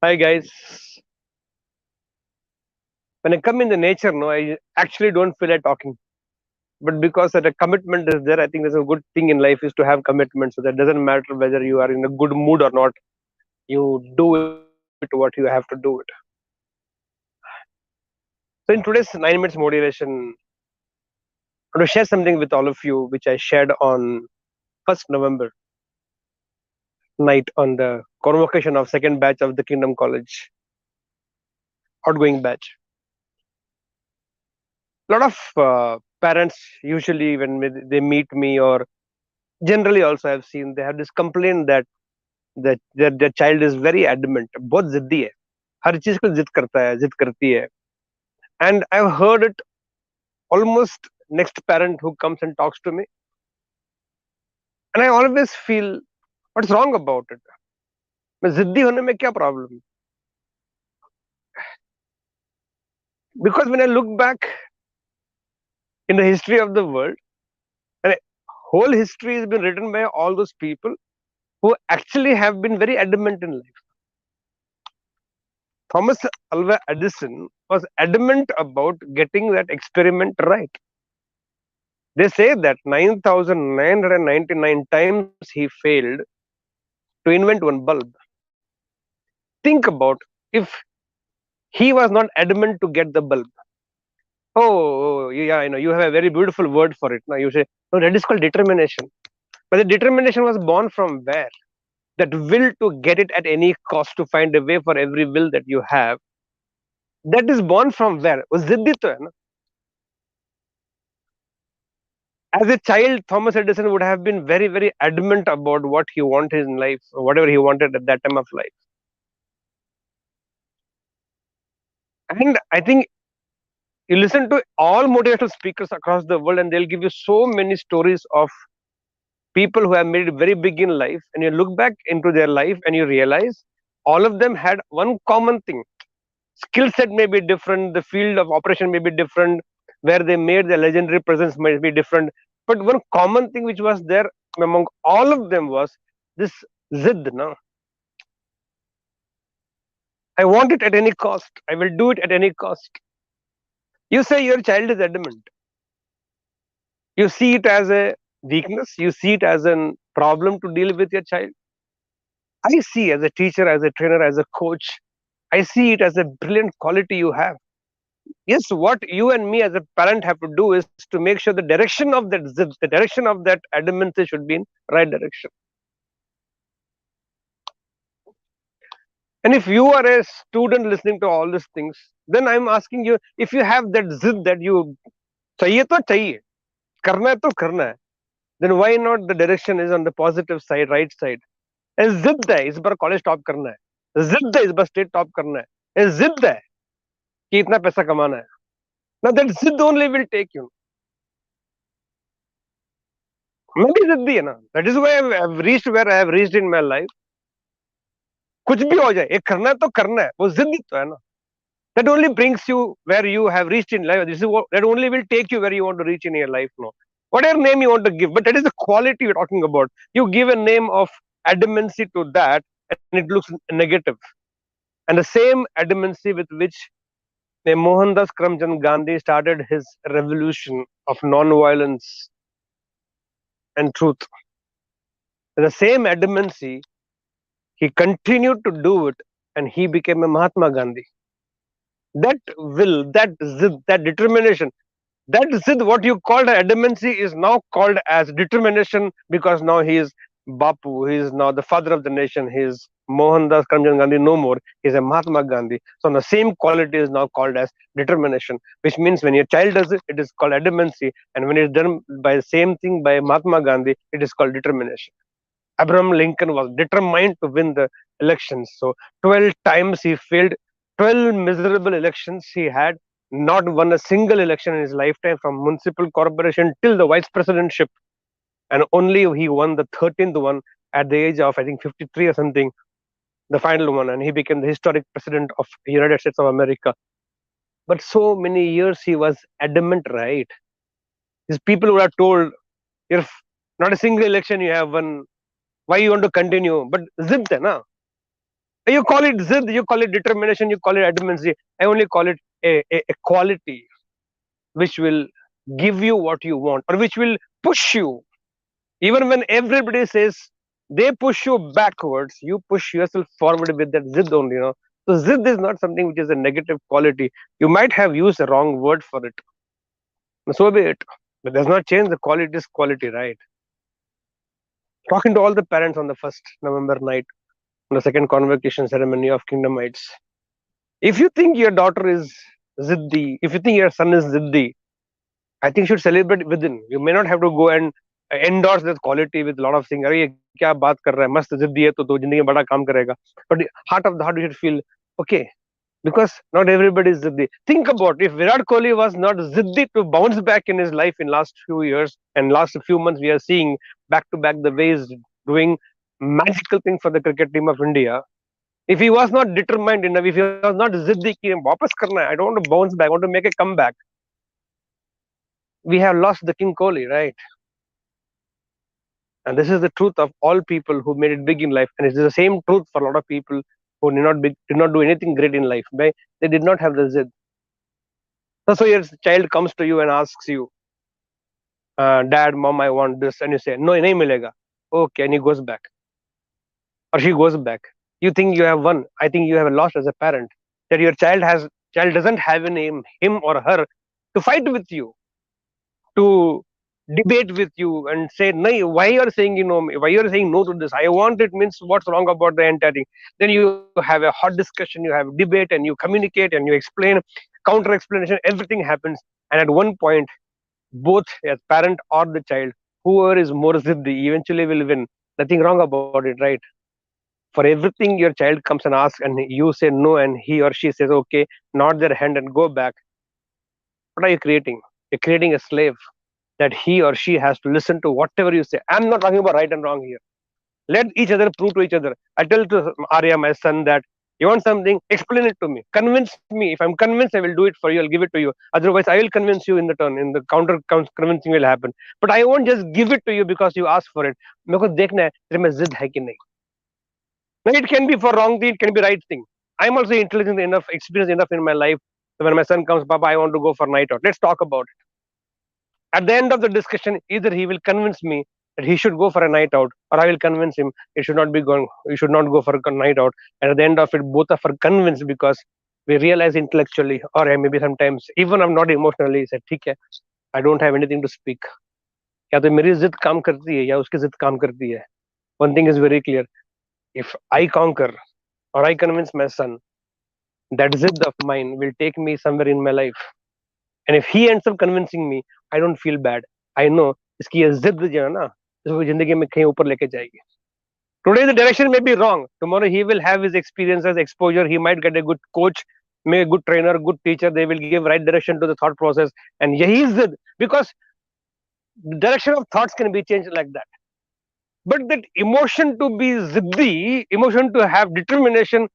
Hi guys. When I come in the nature, no, I actually don't feel like talking. But because that a commitment is there, I think there's a good thing in life is to have commitment. So that doesn't matter whether you are in a good mood or not. You do it what you have to do it. So in today's 9 minutes motivation, I want to share something with all of you, which I shared on 1st November night on the convocation of second batch of the Kingdom College outgoing batch. A lot of parents usually when they meet me or generally also I've seen they have this complaint that their child is very adamant, बहुत जिद्दी है, हर चीज को जिद करता है, जिद करती है. And I've heard it almost next parent who comes and talks to me, and I always feel what's wrong about it. मैं जिद्दी होने में क्या problem? Because when I look back in the history of the world, and whole history has been written by all those people who actually have been very adamant in life. Thomas Alva Edison was adamant about getting that experiment right. They say that 9,999 times he failed to invent one bulb. Think about if he was not adamant to get the bulb. Yeah, I know you have a very beautiful word for it. Now you say, no, that is called determination. But the determination was born from where? That will to get it at any cost, to find a way for every will that you have. That is born from where? वो जिद्दी तो है ना. As a child, Thomas Edison would have been very, very adamant about what he wanted in life, or whatever he wanted at that time of life. And I think you listen to all motivational speakers across the world, and they'll give you so many stories of people who have made it very big in life. And you look back into their life and you realize all of them had one common thing. Skill set may be different, the field of operation may be different, where they made their legendary presence might be different. But one common thing which was there among all of them was this zid. No? I want it at any cost. I will do it at any cost. You say your child is adamant. You see it as a weakness. You see it as a problem to deal with your child. I see as a teacher, as a trainer, as a coach, I see it as a brilliant quality you have. Yes, what you and me as a parent have to do is to make sure the direction of that zip, the direction of that adamancy should be in right direction. And if you are a student listening to all these things, then I'm asking you, if you have that zid that you chahiye to chahiye, karna hai to karna hai, then why not the direction is on the positive side, right side? जिद है इस बार college top करना है, जिद है इस बार state top करना है, जिद है कि इतना पैसा कमाना है. Now that जिद only will take you. मैं भी जिद्दी है ना. That is why I've reached where I have reached in my life. कुछ भी हो जाए, एक करना है तो करना है, वो जिद्दी तो है ना. That only brings you where you have reached in life. This is what that only will take you where you want to reach in your life. No, whatever name you want to give, but that is the quality we're talking about. You give a name of adamancy to that, and it looks negative. And the same adamancy with which Mohandas Karamchand Gandhi started his revolution of non-violence and truth. The same adamancy, he continued to do it, and he became a Mahatma Gandhi. That will, that zid, that determination, that zid, what you called adamancy, is now called as determination because now he is Bapu, he is now the father of the nation, he is Mohandas Karamchand Gandhi no more, he is a Mahatma Gandhi. So the same quality is now called as determination, which means when your child does it, it is called adamancy, and when it's done by the same thing by Mahatma Gandhi, it is called determination. Abraham Lincoln was determined to win the elections. So 12 times he failed, 12 miserable elections he had, not won a single election in his lifetime from municipal corporation till the vice presidentship. And only he won the 13th one at the age of, I think, 53 or something, the final one. And he became the historic president of the United States of America. But so many years he was adamant, right? His people would have told, if not a single election you have won, why you want to continue? But zid hai na. You call it zid, you call it determination, you call it adamancy. I only call it a quality which will give you what you want, or which will push you. Even when everybody says they push you backwards, you push yourself forward with that zid only, So zid is not something which is a negative quality. You might have used the wrong word for it. So be it. But does not change the quality is quality, right? Talking to all the parents on the 1st November night, on the second convocation ceremony of Kingdomites. If you think your daughter is ziddi, if you think your son is ziddi, I think you should celebrate within. You may not have to go and endorse that quality with a lot of things. अरे ये क्या बात कर रहा है, मस्त जिद्दी है तो जिंदगी में बड़ा काम करेगा. But heart of the heart, you should feel okay, because not everybody is ziddi. Think about if Virat Kohli was not ziddi to bounce back in his life in last few years and last few months, we are seeing back to back the way he's doing magical things for the cricket team of India. If he was not determined enough, if he was not ziddi कि वापस करना है, I don't want to bounce back, I want to make a comeback, we have lost the King Kohli, right? And this is the truth of all people who made it big in life, and it is the same truth for a lot of people who did not do anything great in life. Right? They did not have the zid. So your child comes to you and asks you, "Dad, Mom, I want this," and you say, "No, nahi milega." Okay, and he goes back, or she goes back. You think you have won. I think you have lost as a parent. That your child doesn't have a name, him or her, to fight with you, to debate with you and say, no, why you're saying, why you're saying no to this? I want it means what's wrong about the entire thing? Then you have a hot discussion, you have debate, and you communicate and you explain, counter explanation, everything happens. And at one point, both as parent or the child, whoever is more ziddi eventually will win. Nothing wrong about it, right? For everything your child comes and asks and you say no and he or she says okay, nod their hand and go back. What are you creating? You're creating a slave that he or she has to listen to whatever you say. I'm not talking about right and wrong here. Let each other prove to each other. I tell to Arya, my son, that you want something, explain it to me. Convince me. If I'm convinced, I will do it for you. I'll give it to you. Otherwise, I will convince you in the turn. In the counter convincing will happen. But I won't just give it to you because you asked for it. Because देखना है तेरे में जिद है कि नहीं. Now it can be for wrong thing, it can be right thing. I'm also intelligent enough, experienced enough in my life. So when my son comes, Papa, I want to go for night out. Let's talk about it. At the end of the discussion, either he will convince me that he should go for a night out, or I will convince him it should not be going. You should not go for a night out. And at the end of it, both of us are convinced because we realize intellectually, or maybe sometimes even I'm not emotionally. Said, ठीक है, I don't have anything to speak. या तो मेरी जिद काम करती है या उसकी जिद काम करती है. One thing is very clear: if I conquer or I convince my son, that zid of mine will take me somewhere in my life. And if he ends up convincing me, I don't feel bad. I know इसकी ये जिद जो है ना, इसको जिंदगी में कहीं ऊपर लेके जाएगी. Today the direction may be wrong. Tomorrow he will have his experiences, exposure. He might get a good coach, may a good trainer, good teacher. They will give right direction to the thought process. And yahi is zid, because the direction of thoughts can be changed like that. But that emotion to be ziddi, emotion to have determination,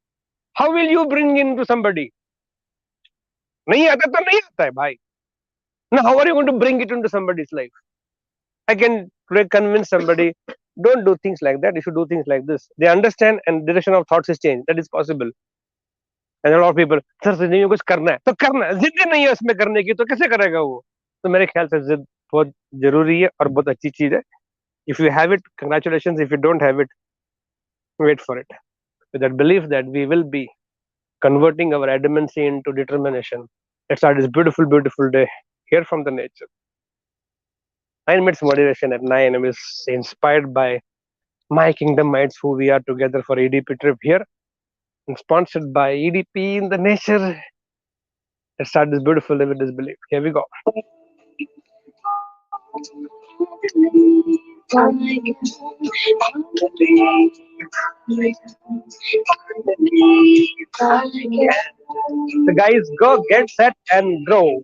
how will you bring into somebody? नहीं आता तो नहीं आता है भाई. Now how are you going to bring it into somebody's life? I can today convince somebody, don't do things like that, you should do things like this. They understand and direction of thoughts is changed. That is possible. And a lot of people, sir जिंदगी में कुछ करना है तो करना है, जिद नहीं है उसमें करने की तो कैसे करेगा वो? तो मेरे ख्याल से जिद बहुत जरूरी है और बहुत अच्छी चीज है. If you have it, congratulations. If you don't have it, wait for it. With that belief that we will be converting our adamancy into determination. Let's start this beautiful, beautiful day. Hear from the nature. 9 minutes motivation at 9 am is inspired by my Kingdomites, who we are together for EDP trip here, and sponsored by EDP in the nature. Let's start this beautiful day with this belief. Here we go. The guys go, get set, and grow.